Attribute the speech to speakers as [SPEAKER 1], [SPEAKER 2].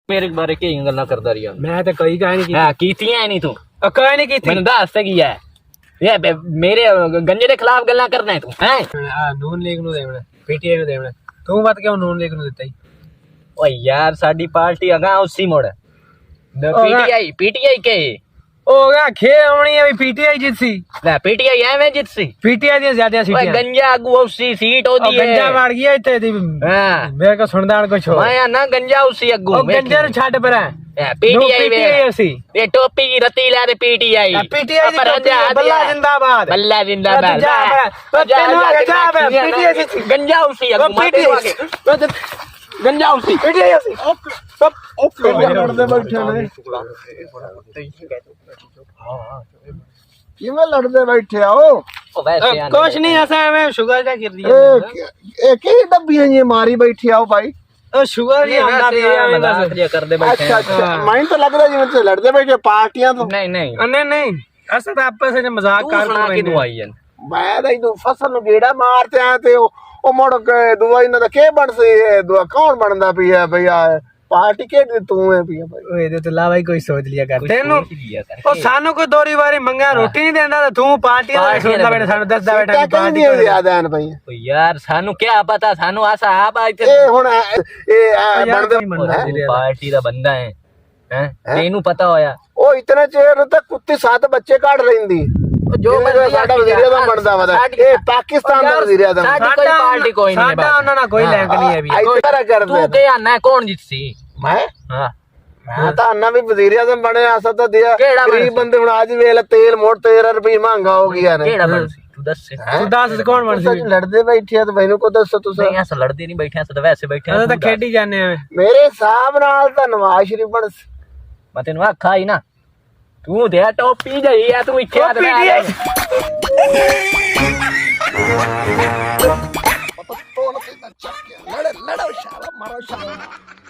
[SPEAKER 1] मेरे बारे की गल्लां करदा रही
[SPEAKER 2] मैं तो कई कह नहीं
[SPEAKER 1] हां कीतियां नहीं तू
[SPEAKER 2] कह नहीं की
[SPEAKER 1] मैंने दस ते की है ये मेरे गंजे के खिलाफ गल्लां करना है तू हैं
[SPEAKER 2] नून लीग नु देवना पीटीआई नु देवना तू मत क्यों नून लीग नु दित्ता ही
[SPEAKER 1] ओ यार साडी पार्टी अगा उसी मोड़ पीटीआई के
[SPEAKER 2] हो गया खे आनी है पीटीआई जितसी
[SPEAKER 1] ले पीटीआई एवें जितसी
[SPEAKER 2] पीटीआई दी ज्यादा
[SPEAKER 1] ओए
[SPEAKER 2] सीटें
[SPEAKER 1] गंजा अगू उसी सीट होदी है
[SPEAKER 2] गंजा मार गया इते दी
[SPEAKER 1] हां
[SPEAKER 2] मेरे को सुनदा कुछ हो
[SPEAKER 1] मैं ना गंजा उसी अगू
[SPEAKER 2] ओ गंजा नु छाड़ पर
[SPEAKER 1] पीटीआई
[SPEAKER 2] उसी
[SPEAKER 1] ये टोपी की रती ला रे पीटीआई
[SPEAKER 2] पीटीआई दी बल्ला जिंदाबाद
[SPEAKER 1] बल्ला जिंदाबाद
[SPEAKER 2] पीटीआई
[SPEAKER 1] गंजा उसी अगू गंजा उसी
[SPEAKER 2] पीटीआई उसी सब ओके
[SPEAKER 3] लड़ते बैठे ने किवें लड़ते बैठे आओ
[SPEAKER 2] कुछ नहीं ऐसा मैं शुगर का गिर दिया
[SPEAKER 3] एक ही डब्बियां ये मारी बैठी आओ भाई
[SPEAKER 2] शुगर ही आंदा भी
[SPEAKER 1] कर दे बैठे
[SPEAKER 3] अच्छा अच्छा माइन तो लग रहा है जिਵੇਂ लड़ते बैठे पार्टियां तो
[SPEAKER 1] नहीं
[SPEAKER 2] नहीं ऐसा तो आपस में मजाक कर
[SPEAKER 1] के तू आई है
[SPEAKER 3] मैं तो इनु फसल नु गेड़ा मारते आ ते ओ मोड़ के दुआई ना के बन से दुआ कौन बनदा पिया भैया पार्टी के तू है पिया भाई
[SPEAKER 2] ओए तो ला भाई कोई सोच लिया कर तेनु ओ सानू को दोरी बारी मंगा रोटी नहीं देंदा तो तू पार्टी दा सुनदा बैठा सानू दसदा बैठा
[SPEAKER 3] पार्टी याद आन भाई
[SPEAKER 1] यार सानू क्या पता सानू आसा आप आए थे
[SPEAKER 3] ए हुन ए बनदे
[SPEAKER 1] पार्टी दा बंदा है हैं तेनू पता होया
[SPEAKER 3] ओ इतने चेर तक कुत्ती 7 बच्चे काट लेंदी जो साडा वजीर आज़म बनदा वदा ए पाकिस्तान दा वजीर आज़म
[SPEAKER 1] साडी कोई पार्टी कोई नहीं
[SPEAKER 2] साडा उन्ना ना कोई लिंक नहीं है अभी
[SPEAKER 3] इतना कर
[SPEAKER 1] तू के आना कौन जितसी
[SPEAKER 3] मैं
[SPEAKER 1] हां
[SPEAKER 3] मैं तो अन्ना भी वजीर आज़म बने आसा तो दिया गरीब बंदे हुन आज वेल तेल मोड़ 13 रुपए महंगा हो गया ने
[SPEAKER 1] केड़ा बनसी तू दस
[SPEAKER 2] से कौन बन सी
[SPEAKER 3] लड़दे बैठे तो मैनू को दसो तुस
[SPEAKER 1] नहीं ऐसा लड़दे नहीं बैठे ऐसा तो वैसे बैठे
[SPEAKER 2] ऐसा तो खेडी जाने हैं
[SPEAKER 3] मेरे हिसाब नाल तो नवाज शरीफ बन
[SPEAKER 1] मैं तेनू आखा ही ना तू दे टोपी जई है तू इथे आ
[SPEAKER 3] लड़ो शाला मारो शाला